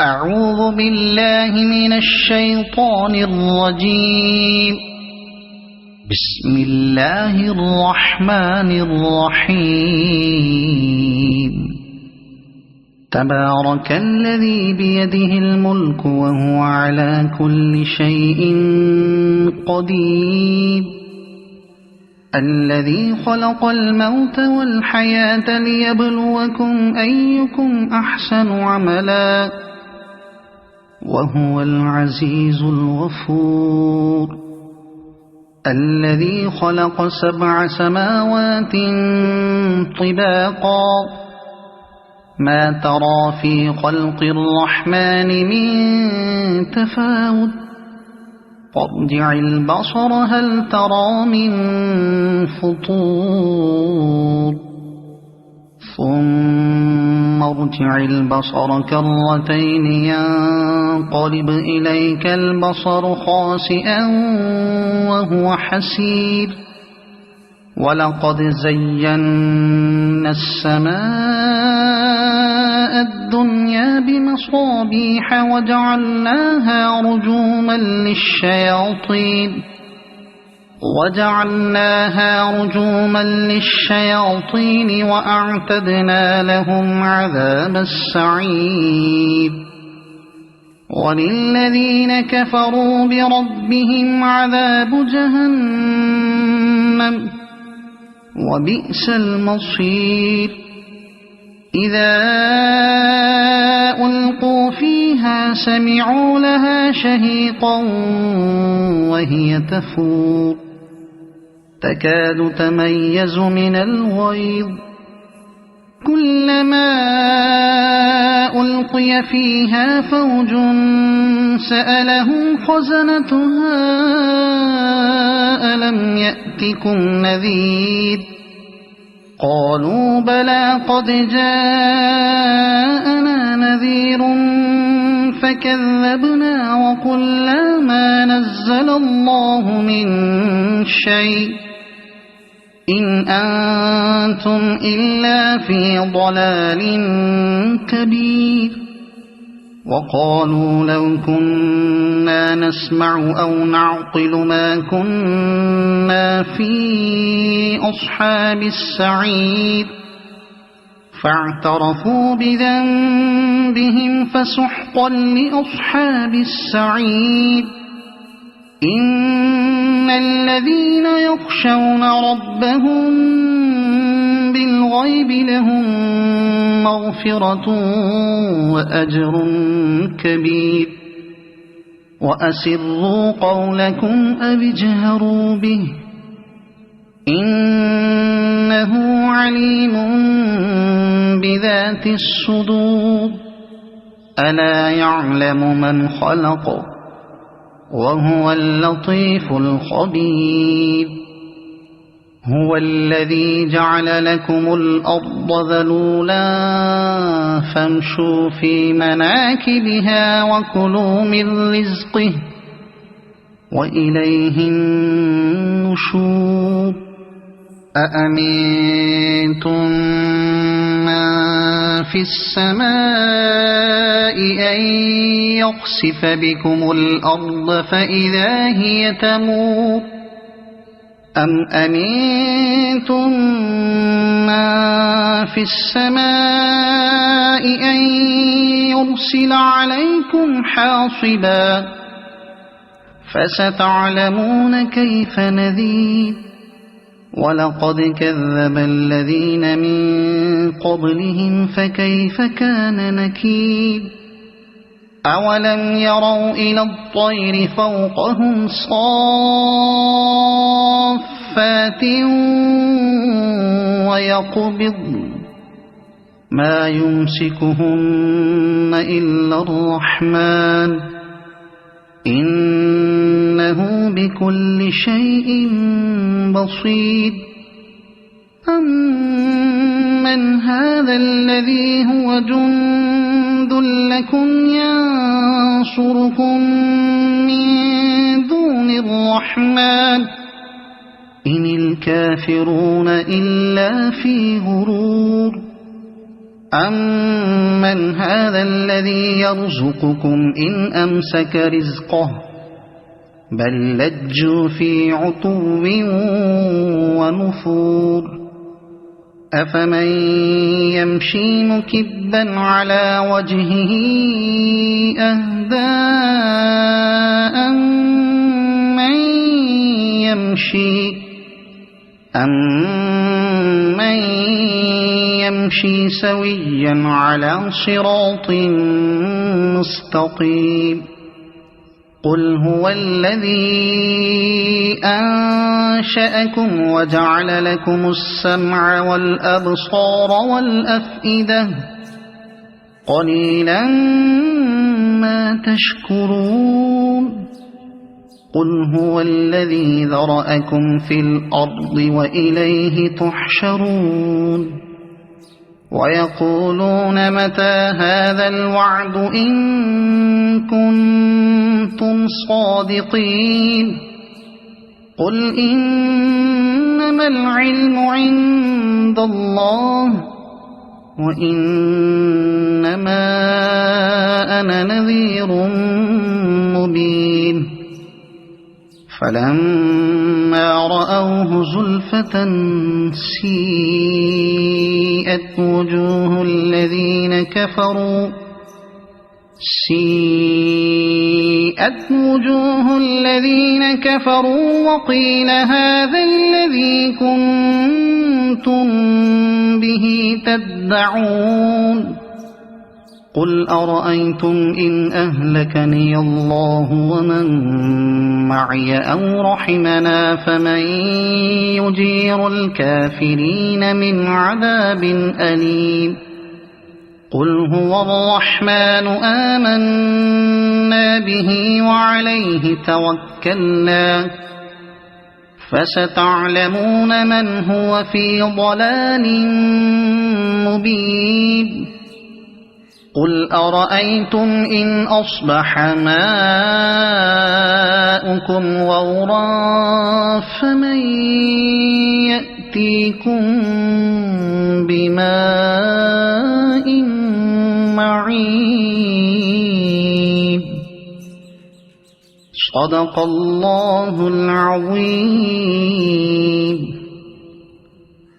أعوذ بالله من الشيطان الرجيم. بسم الله الرحمن الرحيم. تبارك الذي بيده الملك وهو على كل شيء قدير. الذي خلق الموت والحياة ليبلوكم أيكم أحسن عملا وهو العزيز الغفور. الذي خلق 7 سماوات طباقا ما ترى في خلق الرحمن من تفاوت فارجع البصر هل ترى من فطور ثم ارجع البصر كرتين ينقلب إليك البصر خاسئا وهو حسير. ولقد زينا السماء الدنيا بمصابيح وجعلناها رجوما للشياطين وأعتدنا لهم عذاب السعير. وللذين كفروا بربهم عذاب جهنم وبئس المصير. إذا ألقوا فيها سمعوا لها شهيقا وهي تفور تكاد تميز من الغيظ. كلما ألقي فيها فوج سألهم خزنتها ألم يأتكم نذير قالوا بلى قد جاءنا نذير فكذبنا وقلنا ما نزل الله من شيء إن أنتم إلا في ضلال كبير. وقالوا لو كنا نسمع أو نعقل ما كنا في أصحاب السعير فاعترفوا بذنبهم فسحقا لأصحاب السعير. إن الذين يخشون ربهم بالغيب لهم مغفرة وأجر كبير. وأسروا قولكم أو اجهروا به إنه عليم بذات الصدور. ألا يعلم من خلق وهو اللطيف الخبير. هو الذي جعل لكم الأرض ذلولا فامشوا في مناكبها وكلوا من رزقه وإليه النشور. أأمنتم من في السماء أن يخسف بكم الأرض فإذا هي تمور أم أمنتم من في السماء أن يرسل عليكم حاصبا فستعلمون كيف نذير. ولقد كذب الذين من قبلهم فكيف كان نكير. أولم يروا إلى الطير فوقهم صافات ويقبضن ما يمسكهن إلا الرحمن إنه بكل شيء بصير. أمن هذا الذي هو جند لكم ينصركم من دون الرحمن إن الكافرون إلا في غرور. أَمَّنْ هَذَا الَّذِي يَرْزُقُكُمْ إِنْ أَمْسَكَ رِزْقَهُ بَل لَّجُّوا فِي عُتُوٍّ وَنُفُورٍ أَفَمَن يَمْشِي مُكِبًّا عَلَى وَجْهِهِ أَهْدَىٰ أَمَّن يَمْشِي سَوِيًّا عَلَى صِرَاطٍ مُّسْتَقِيمٍ قُلْ هُوَ الَّذِي أَنشَأَكُمْ وَجَعَلَ لَكُمُ السَّمْعَ وَالْأَبْصَارَ وَالْأَفْئِدَةَ قَلِيلًا مَّا تَشْكُرُونَ قُلْ هُوَ الَّذِي ذَرَأَكُمْ فِي الْأَرْضِ وَإِلَيْهِ تُحْشَرُونَ وَيَقُولُونَ مَتَىٰ هَٰذَا الْوَعْدُ إِن كُنتُمْ صَادِقِينَ قُلْ إِنَّمَا الْعِلْمُ عِندَ اللَّهِ وَإِنَّمَا أَنَا نَذِيرٌ مُّبِينٌ فَلَمَّا رَأَوْهُ زُلْفَةً سِيئَتْ وُجُوهُ الَّذِينَ كَفَرُوا وَقِيلَ هَٰذَا الَّذِي كُنتُم بِهِ تَدَّعُونَ قُلْ أَرَأَيْتُمْ إِنْ أَهْلَكَنِيَ اللَّهُ وَمَن مَّعِيَ أَوْ رَحِمَنَا فَمَن يُجِيرُ الْكَافِرِينَ مِنْ عَذَابٍ أَلِيمٍ قُلْ هُوَ الرَّحْمَٰنُ آمَنَّا بِهِ وَعَلَيْهِ تَوَكَّلْنَا فَسَتَعْلَمُونَ مَنْ هُوَ فِي ضَلَالٍ مُّبِينٍ قُلْ أَرَأَيْتُمْ إِنْ أَصْبَحَ مَاؤُكُمْ غَوْرًا فَمَن يَأْتِيكُم بِمَاءٍ مَّعِينٍ صَدَقَ اللَّهُ الْعَظِيمُ.